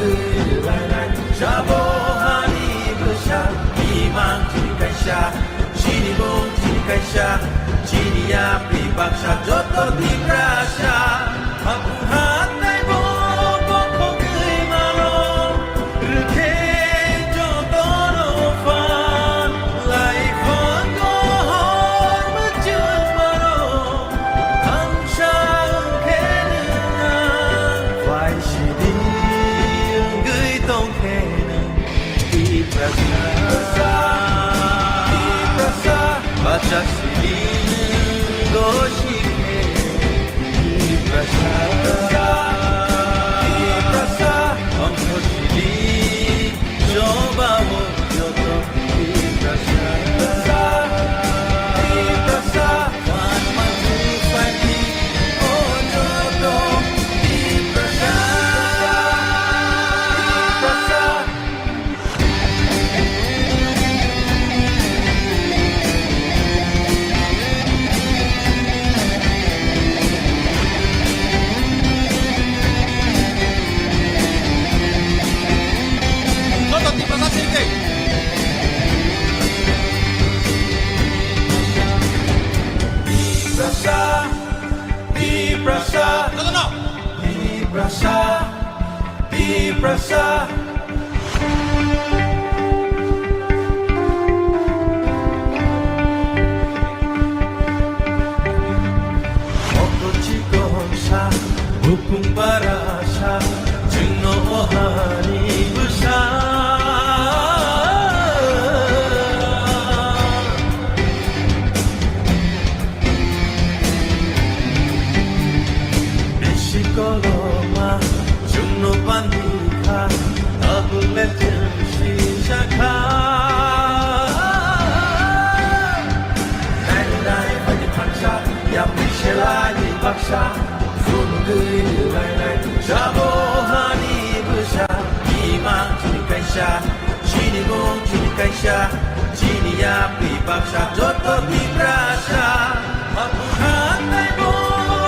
người lại lại cha bố hani bữa cha đi mang chỉ cái cha chỉ đi bông chỉ cái cha chỉ đi api baksa joto di prasa aku hanai bo boko người malo rute joto no fan lai fan go hor macam malo hamsa kena vai sidi người tong kena di prasa baca sidi goshike di prasa angko sidi coba wo joto di prasa wan maju pagi oh joto di prasa Di prasa Waktu cikongsa hukum barasa Jengno hari besar Psikoloma Jengno pandika Tabule tensi shaka Nai bagi paksa Yang miselai paksa Sunu gui lai Jabo hani besar Imang cini kaisha Cini gong cini kaisha Cini api paksa Joto di prasa Aku hanai bo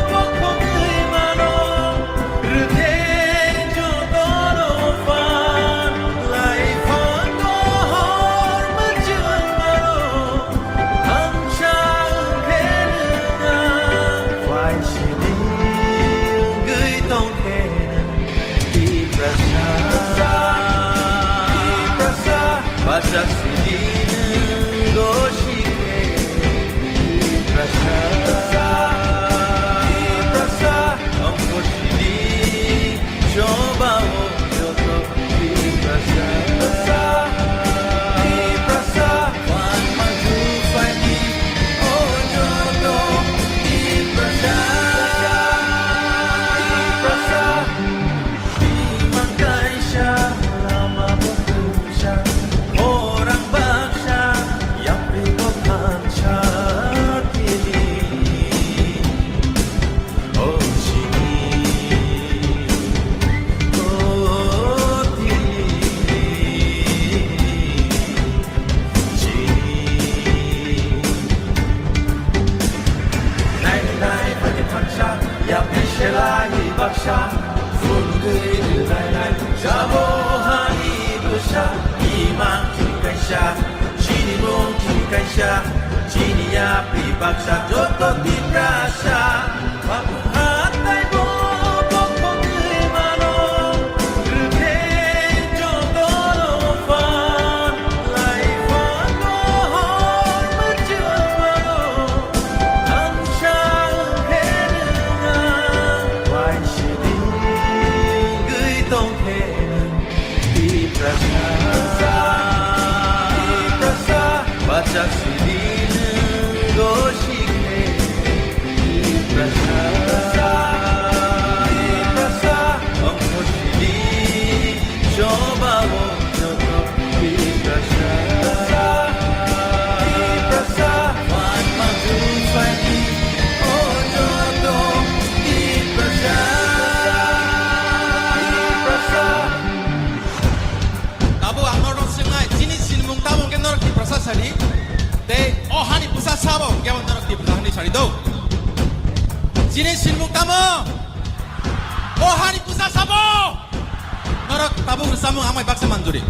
boko gui mano Rute joto no fan Lai fan go hor macam mano Hamsa kena Vai sini gui tong kena Di prasa Baca sini goshike Di prasa Angko sini coba wo joto di prasa wan maju pagi oh joto di prasa di Mangkaisha lama bekerja orang baksa yang ribuan saat ini oh sini oh sini Nai pada paksa yang miselai baksa Fulgui lai Jabo hani besar Imang cini kaisha Cini bong cini kaisha Cini api baksa Joto di prasa Aku hanai bo boko gui mano Rute joto no fan Lai fan go hor macam mano Hamsa kena Vai sini gui tong kena Di prasa Baca sini goshike Di prasa Angko sini coba wo joto di prasa wan maju pagi oh joto di prasa Tabu amorong sengai jenis sinmung tabung ke norok di prasa sari de oh hani pusat sabo ke norok di prasa sari do jenis sinmung tamu oh hari pusat sabo norok tabung samung amai baksa manduri.